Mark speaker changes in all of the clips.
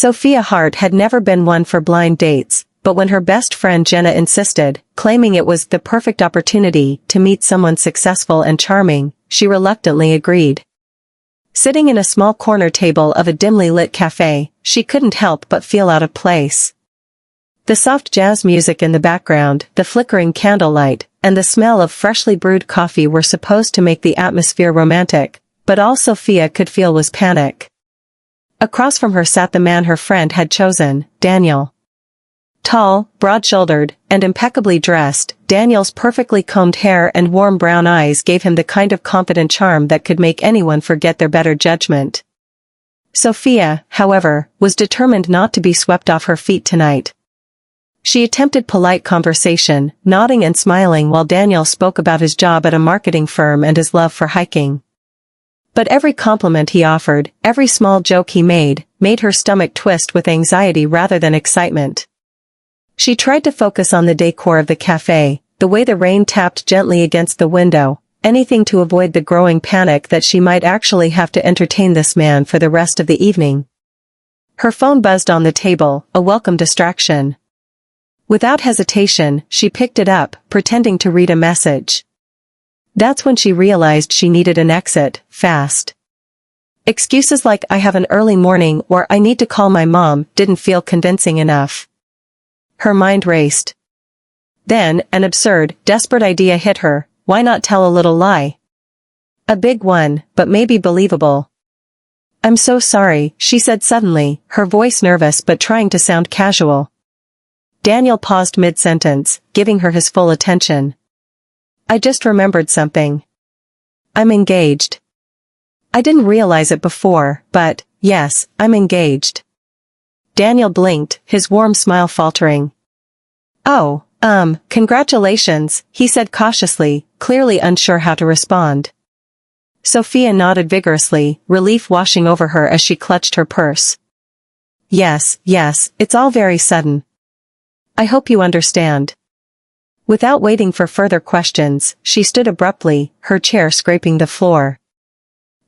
Speaker 1: Sophia Hart had never been one for blind dates, but when her best friend Jenna insisted, claiming it was the perfect opportunity to meet someone successful and charming, she reluctantly agreed. Sitting in a small corner table of a dimly lit cafe, she couldn't help but feel out of place. The soft jazz music in the background, the flickering candlelight, and the smell of freshly brewed coffee were supposed to make the atmosphere romantic, but all Sophia could feel was panic. Across from her sat the man her friend had chosen, Daniel. Tall, broad-shouldered, and impeccably dressed, Daniel's perfectly combed hair and warm brown eyes gave him the kind of confident charm that could make anyone forget their better judgment. Sophia, however, was determined not to be swept off her feet tonight. She attempted polite conversation, nodding and smiling while Daniel spoke about his job at a marketing firm and his love for hiking. But every compliment he offered, every small joke he made her stomach twist with anxiety rather than excitement. She tried to focus on the decor of the cafe, the way the rain tapped gently against the window, anything to avoid the growing panic that she might actually have to entertain this man for the rest of the evening. Her phone buzzed on the table, a welcome distraction. Without hesitation, she picked it up, pretending to read a message. That's when she realized she needed an exit, fast. Excuses like "I have an early morning" or "I need to call my mom" didn't feel convincing enough. Her mind raced. Then, an absurd, desperate idea hit her: why not tell a little lie? A big one, but maybe believable. "I'm so sorry," she said suddenly, her voice nervous but trying to sound casual. Daniel paused mid-sentence, giving her his full attention. "I just remembered something. I'm engaged. I didn't realize it before, but, yes, I'm engaged." Daniel blinked, his warm smile faltering. "Oh, congratulations," he said cautiously, clearly unsure how to respond. Sophia nodded vigorously, relief washing over her as she clutched her purse. Yes, it's all very sudden. I hope you understand." Without waiting for further questions, she stood abruptly, her chair scraping the floor.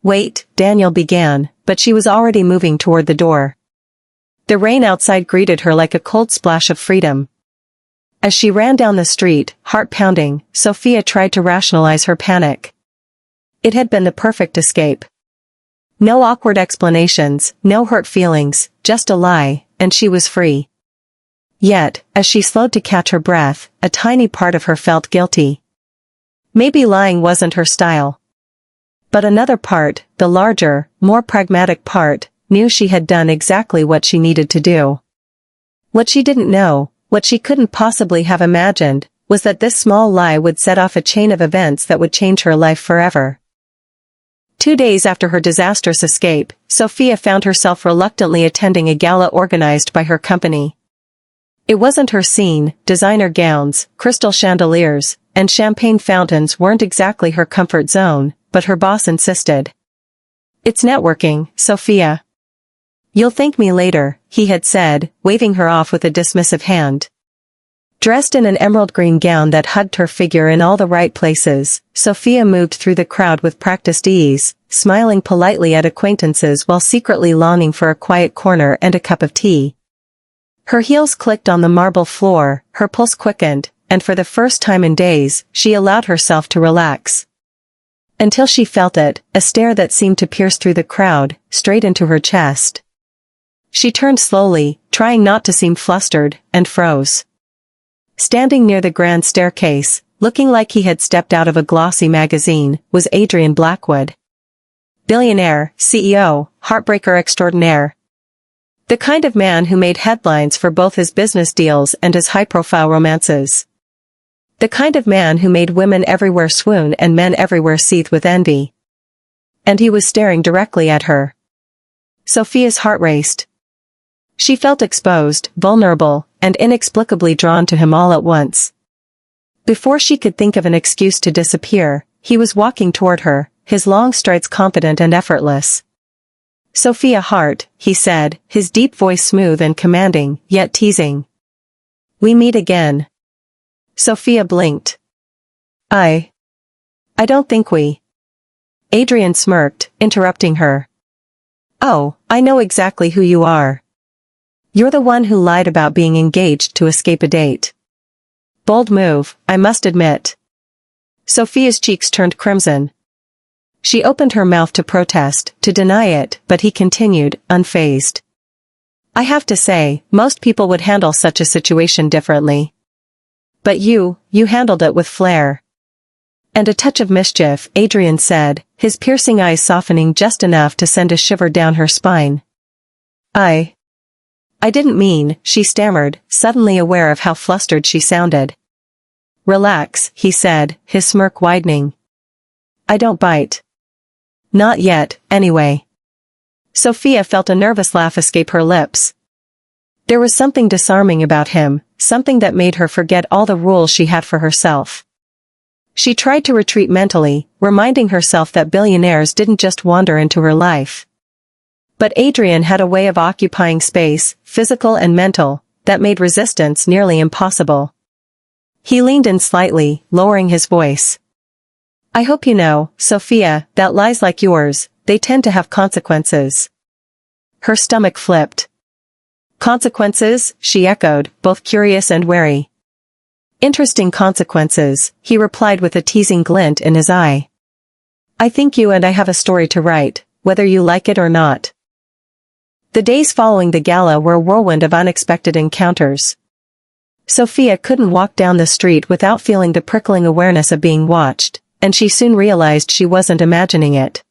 Speaker 1: "Wait," Daniel began, but she was already moving toward the door. The rain outside greeted her like a cold splash of freedom. As she ran down the street, heart pounding, Sophia tried to rationalize her panic. It had been the perfect escape. No awkward explanations, no hurt feelings, just a lie, and she was free. Yet, as she slowed to catch her breath, a tiny part of her felt guilty. Maybe lying wasn't her style. But another part, the larger, more pragmatic part, knew she had done exactly what she needed to do. What she didn't know, what she couldn't possibly have imagined, was that this small lie would set off a chain of events that would change her life forever. 2 days after her disastrous escape, Sophia found herself reluctantly attending a gala organized by her company. It wasn't her scene, designer gowns, crystal chandeliers, and champagne fountains weren't exactly her comfort zone, but her boss insisted. "It's networking, Sophia. You'll thank me later," he had said, waving her off with a dismissive hand. Dressed in an emerald green gown that hugged her figure in all the right places, Sophia moved through the crowd with practiced ease, smiling politely at acquaintances while secretly longing for a quiet corner and a cup of tea. Her heels clicked on the marble floor, her pulse quickened, and for the first time in days, she allowed herself to relax. Until she felt it, a stare that seemed to pierce through the crowd, straight into her chest. She turned slowly, trying not to seem flustered, and froze. Standing near the grand staircase, looking like he had stepped out of a glossy magazine, was Adrian Blackwood. Billionaire, CEO, heartbreaker extraordinaire. The kind of man who made headlines for both his business deals and his high-profile romances. The kind of man who made women everywhere swoon and men everywhere seethe with envy. And he was staring directly at her. Sophia's heart raced. She felt exposed, vulnerable, and inexplicably drawn to him all at once. Before she could think of an excuse to disappear, he was walking toward her, his long strides confident and effortless. "Sophia Hart," he said, his deep voice smooth and commanding, yet teasing. "We meet again." Sophia blinked. I don't think we." Adrian smirked, interrupting her. "Oh, I know exactly who you are. You're the one who lied about being engaged to escape a date. Bold move, I must admit. Sophia's cheeks turned crimson. She opened her mouth to protest, to deny it, but he continued, unfazed. I have to say, most people would handle such a situation differently. But you handled it with flair. And a touch of mischief, Adrian said, his piercing eyes softening just enough to send a shiver down her spine. I didn't mean, she stammered, suddenly aware of how flustered she sounded. Relax, he said, his smirk widening. I don't bite. Not yet, anyway. Sophia felt a nervous laugh escape her lips. There was something disarming about him, something that made her forget all the rules she had for herself. She tried to retreat mentally, reminding herself that billionaires didn't just wander into her life. But Adrian had a way of occupying space, physical and mental, that made resistance nearly impossible. He leaned in slightly, lowering his voice. I hope you know, Sophia, that lies like yours, they tend to have consequences. Her stomach flipped. Consequences, she echoed, both curious and wary. Interesting consequences, he replied with a teasing glint in his eye. I think you and I have a story to write, whether you like it or not. The days following the gala were a whirlwind of unexpected encounters. Sophia couldn't walk down the street without feeling the prickling awareness of being watched, and she soon realized she wasn't imagining it.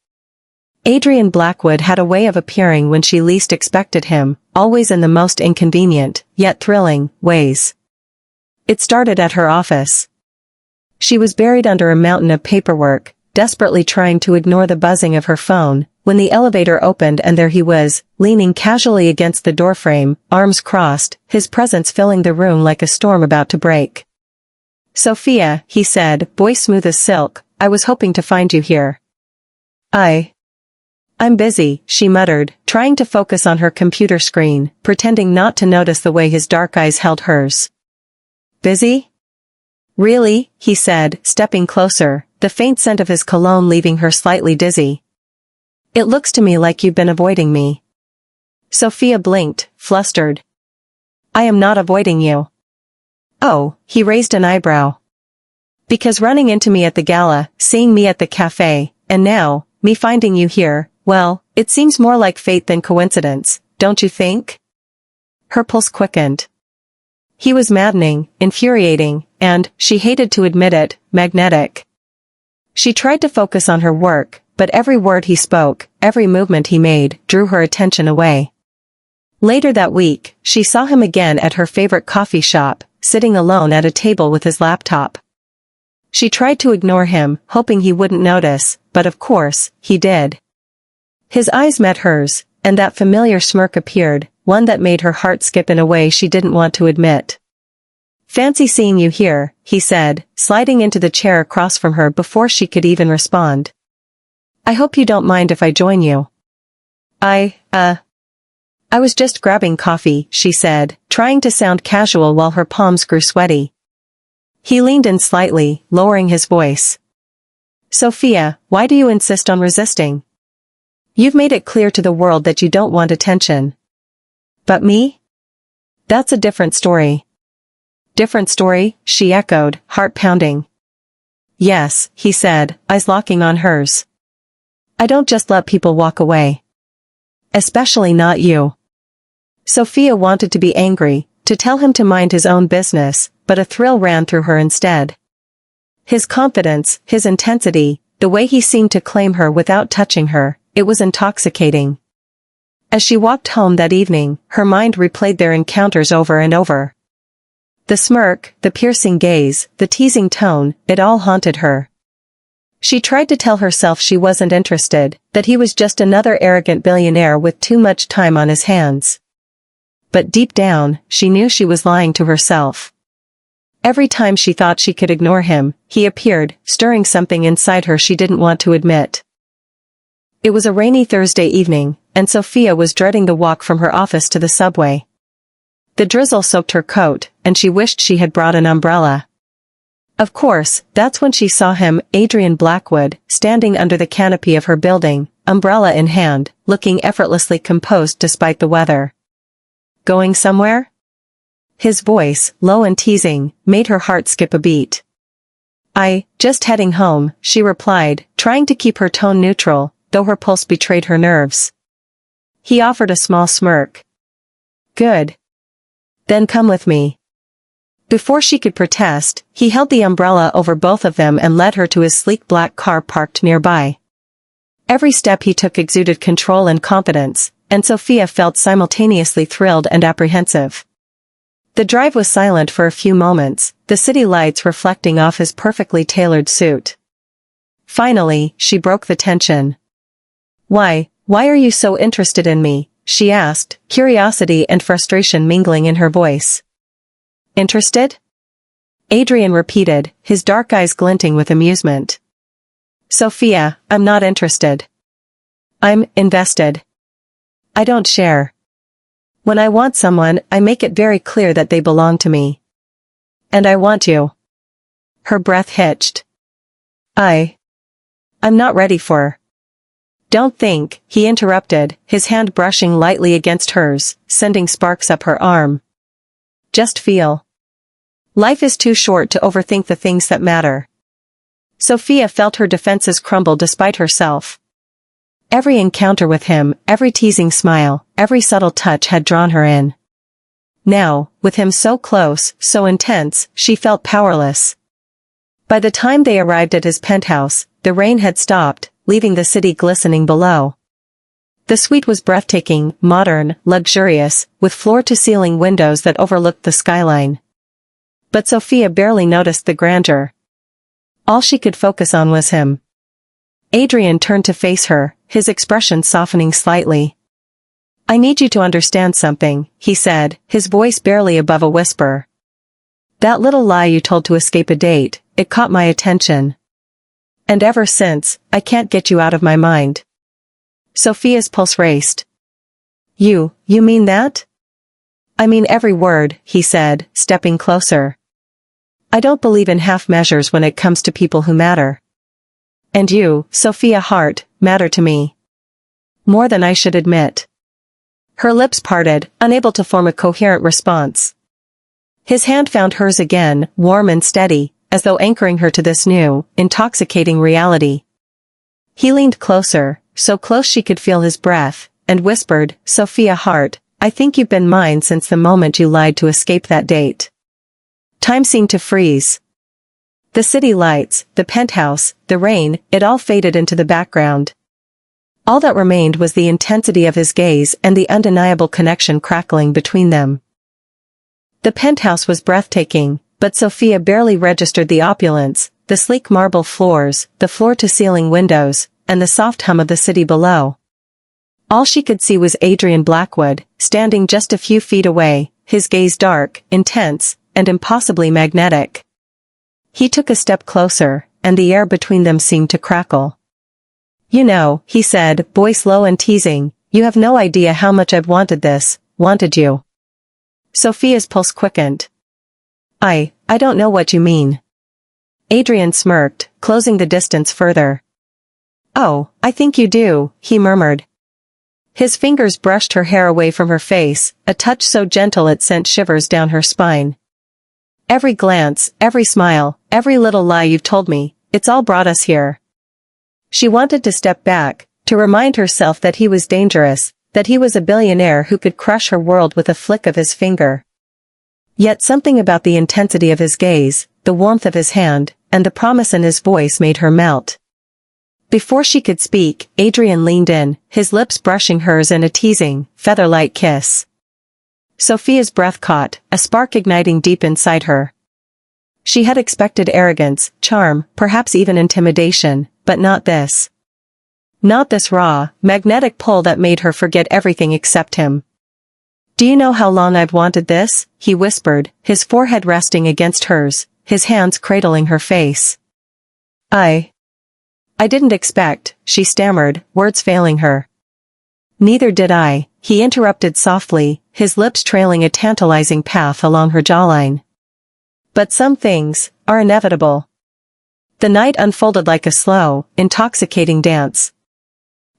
Speaker 1: Adrian Blackwood had a way of appearing when she least expected him, always in the most inconvenient, yet thrilling, ways. It started at her office. She was buried under a mountain of paperwork, desperately trying to ignore the buzzing of her phone, when the elevator opened and there he was, leaning casually against the doorframe, arms crossed, his presence filling the room like a storm about to break. Sophia, he said, voice smooth as silk, I was hoping to find you here. I'm busy, she muttered, trying to focus on her computer screen, pretending not to notice the way his dark eyes held hers. Busy? Really? He said, stepping closer, the faint scent of his cologne leaving her slightly dizzy. It looks to me like you've been avoiding me. Sophia blinked, flustered. I am not avoiding you. Oh, he raised an eyebrow. Because running into me at the gala, seeing me at the cafe, and now, me finding you here, well, it seems more like fate than coincidence, don't you think? Her pulse quickened. He was maddening, infuriating, and, she hated to admit it, magnetic. She tried to focus on her work, but every word he spoke, every movement he made, drew her attention away. Later that week, she saw him again at her favorite coffee shop, sitting alone at a table with his laptop. She tried to ignore him, hoping he wouldn't notice, but of course, he did. His eyes met hers, and that familiar smirk appeared, one that made her heart skip in a way she didn't want to admit. Fancy seeing you here, he said, sliding into the chair across from her before she could even respond. I hope you don't mind if I join you. I was just grabbing coffee, she said, trying to sound casual while her palms grew sweaty. He leaned in slightly, lowering his voice. Sophia, why do you insist on resisting? You've made it clear to the world that you don't want attention. But me? That's a different story. Different story, she echoed, heart pounding. Yes, he said, eyes locking on hers. I don't just let people walk away. Especially not you. Sophia wanted to be angry, to tell him to mind his own business, but a thrill ran through her instead. His confidence, his intensity, the way he seemed to claim her without touching her, it was intoxicating. As she walked home that evening, her mind replayed their encounters over and over. The smirk, the piercing gaze, the teasing tone, it all haunted her. She tried to tell herself she wasn't interested, that he was just another arrogant billionaire with too much time on his hands. But deep down, she knew she was lying to herself. Every time she thought she could ignore him, he appeared, stirring something inside her she didn't want to admit. It was a rainy Thursday evening, and Sophia was dreading the walk from her office to the subway. The drizzle soaked her coat, and she wished she had brought an umbrella. Of course, that's when she saw him, Adrian Blackwood, standing under the canopy of her building, umbrella in hand, looking effortlessly composed despite the weather. Going somewhere? His voice, low and teasing, made her heart skip a beat. Just heading home, she replied, trying to keep her tone neutral, though her pulse betrayed her nerves. He offered a small smirk. Good. Then come with me. Before she could protest, he held the umbrella over both of them and led her to his sleek black car parked nearby. Every step he took exuded control and confidence, and Sophia felt simultaneously thrilled and apprehensive. The drive was silent for a few moments, the city lights reflecting off his perfectly tailored suit. Finally, she broke the tension. Why are you so interested in me? She asked, curiosity and frustration mingling in her voice. Interested? Adrian repeated, his dark eyes glinting with amusement. Sophia, I'm not interested. I'm invested. I don't share. When I want someone, I make it very clear that they belong to me. And I want you. Her breath hitched. I'm not ready for. Don't think, he interrupted, his hand brushing lightly against hers, sending sparks up her arm. Just feel. Life is too short to overthink the things that matter. Sophia felt her defenses crumble despite herself. Every encounter with him, every teasing smile, every subtle touch had drawn her in. Now, with him so close, so intense, she felt powerless. By the time they arrived at his penthouse, the rain had stopped, leaving the city glistening below. The suite was breathtaking, modern, luxurious, with floor-to-ceiling windows that overlooked the skyline. But Sophia barely noticed the grandeur. All she could focus on was him. Adrian turned to face her, his expression softening slightly. I need you to understand something, he said, his voice barely above a whisper. That little lie you told to escape a date, it caught my attention. And ever since, I can't get you out of my mind. Sophia's pulse raced. You mean that? I mean every word, he said, stepping closer. I don't believe in half measures when it comes to people who matter. And you, Sophia Hart, matter to me. More than I should admit. Her lips parted, unable to form a coherent response. His hand found hers again, warm and steady, as though anchoring her to this new, intoxicating reality. He leaned closer, so close she could feel his breath, and whispered, Sophia Hart, I think you've been mine since the moment you lied to escape that date. Time seemed to freeze. The city lights, the penthouse, the rain, it all faded into the background. All that remained was the intensity of his gaze and the undeniable connection crackling between them. The penthouse was breathtaking, but Sophia barely registered the opulence, the sleek marble floors, the floor-to-ceiling windows, and the soft hum of the city below. All she could see was Adrian Blackwood, standing just a few feet away, his gaze dark, intense, and impossibly magnetic. He took a step closer, and the air between them seemed to crackle. You know, he said, voice low and teasing, you have no idea how much I've wanted this, wanted you. Sophia's pulse quickened. I don't know what you mean. Adrian smirked, closing the distance further. Oh, I think you do, he murmured. His fingers brushed her hair away from her face, a touch so gentle it sent shivers down her spine. Every glance, every smile, every little lie you've told me, it's all brought us here. She wanted to step back, to remind herself that he was dangerous, that he was a billionaire who could crush her world with a flick of his finger. Yet something about the intensity of his gaze, the warmth of his hand, and the promise in his voice made her melt. Before she could speak, Adrian leaned in, his lips brushing hers in a teasing, feather-light kiss. Sophia's breath caught, a spark igniting deep inside her. She had expected arrogance, charm, perhaps even intimidation, but not this. Not this raw, magnetic pull that made her forget everything except him. Do you know how long I've wanted this? He whispered, his forehead resting against hers, his hands cradling her face. I didn't expect, she stammered, words failing her. Neither did I, he interrupted softly, his lips trailing a tantalizing path along her jawline. But some things are inevitable. The night unfolded like a slow, intoxicating dance.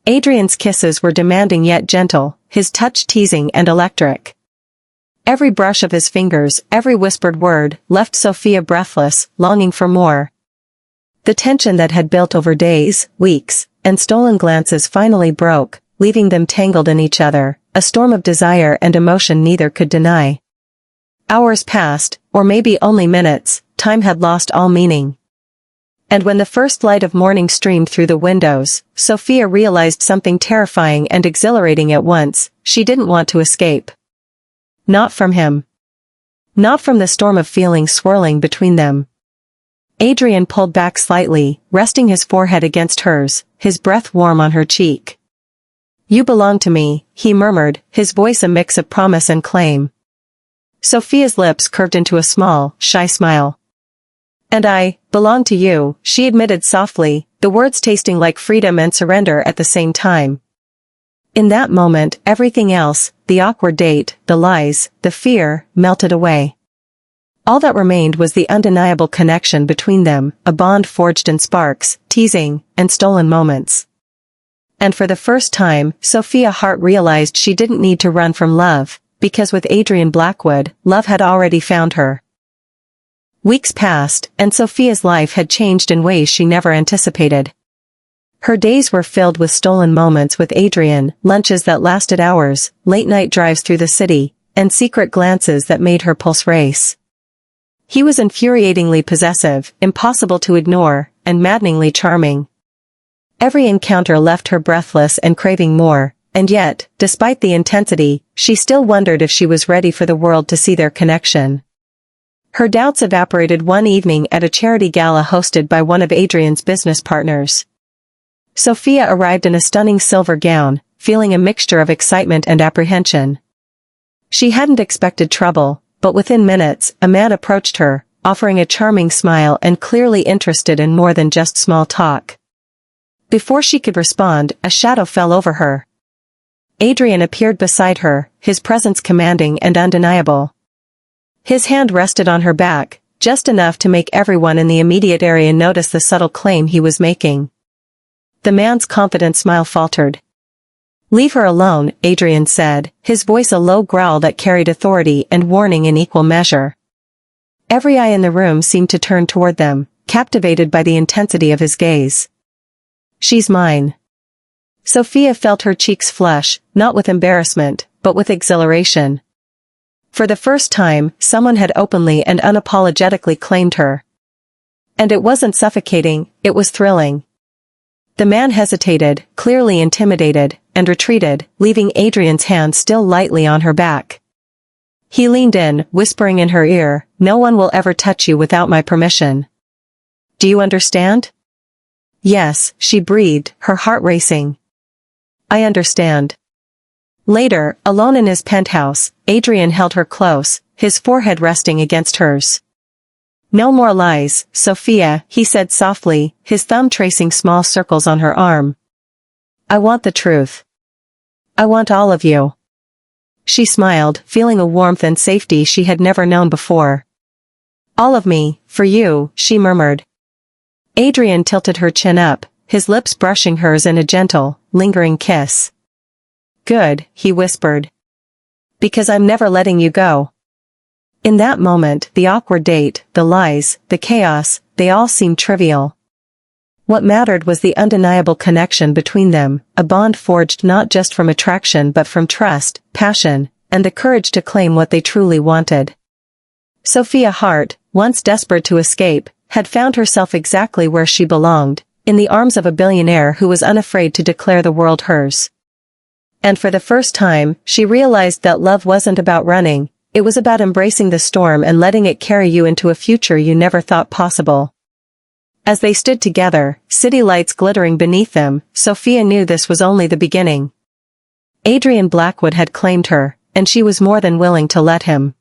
Speaker 1: Adrian's kisses were demanding yet gentle, his touch teasing and electric. Every brush of his fingers, every whispered word, left Sophia breathless, longing for more. The tension that had built over days, weeks, and stolen glances finally broke, leaving them tangled in each other, a storm of desire and emotion neither could deny. Hours passed, or maybe only minutes, time had lost all meaning. And when the first light of morning streamed through the windows, Sophia realized something terrifying and exhilarating at once: she didn't want to escape. Not from him. Not from the storm of feelings swirling between them. Adrian pulled back slightly, resting his forehead against hers, his breath warm on her cheek. "You belong to me," he murmured, his voice a mix of promise and claim. Sophia's lips curved into a small, shy smile. "And I belong to you," she admitted softly, the words tasting like freedom and surrender at the same time. In that moment, everything else, the awkward date, the lies, the fear, melted away. All that remained was the undeniable connection between them, a bond forged in sparks, teasing, and stolen moments. And for the first time, Sophia's heart realized she didn't need to run from love, because with Adrian Blackwood, love had already found her. Weeks passed, and Sophia's life had changed in ways she never anticipated. Her days were filled with stolen moments with Adrian, lunches that lasted hours, late-night drives through the city, and secret glances that made her pulse race. He was infuriatingly possessive, impossible to ignore, and maddeningly charming. Every encounter left her breathless and craving more, and yet, despite the intensity, she still wondered if she was ready for the world to see their connection. Her doubts evaporated one evening at a charity gala hosted by one of Adrian's business partners. Sophia arrived in a stunning silver gown, feeling a mixture of excitement and apprehension. She hadn't expected trouble, but within minutes, a man approached her, offering a charming smile and clearly interested in more than just small talk. Before she could respond, a shadow fell over her. Adrian appeared beside her, his presence commanding and undeniable. His hand rested on her back, just enough to make everyone in the immediate area notice the subtle claim he was making. The man's confident smile faltered. "Leave her alone," Adrian said, his voice a low growl that carried authority and warning in equal measure. Every eye in the room seemed to turn toward them, captivated by the intensity of his gaze. "She's mine." Sophia felt her cheeks flush, not with embarrassment, but with exhilaration. For the first time, someone had openly and unapologetically claimed her. And it wasn't suffocating, it was thrilling. The man hesitated, clearly intimidated, and retreated, leaving Adrian's hand still lightly on her back. He leaned in, whispering in her ear, "No one will ever touch you without my permission. Do you understand?" "Yes," she breathed, her heart racing. "I understand." Later, alone in his penthouse, Adrian held her close, his forehead resting against hers. "No more lies, Sophia," he said softly, his thumb tracing small circles on her arm. "I want the truth. I want all of you." She smiled, feeling a warmth and safety she had never known before. "All of me, for you," she murmured. Adrian tilted her chin up, his lips brushing hers in a gentle, lingering kiss. "Good," he whispered. "Because I'm never letting you go." In that moment, the awkward date, the lies, the chaos, they all seemed trivial. What mattered was the undeniable connection between them, a bond forged not just from attraction but from trust, passion, and the courage to claim what they truly wanted. Sophia Hart, once desperate to escape, had found herself exactly where she belonged, in the arms of a billionaire who was unafraid to declare the world hers. And for the first time, she realized that love wasn't about running, it was about embracing the storm and letting it carry you into a future you never thought possible. As they stood together, city lights glittering beneath them, Sophia knew this was only the beginning. Adrian Blackwood had claimed her, and she was more than willing to let him.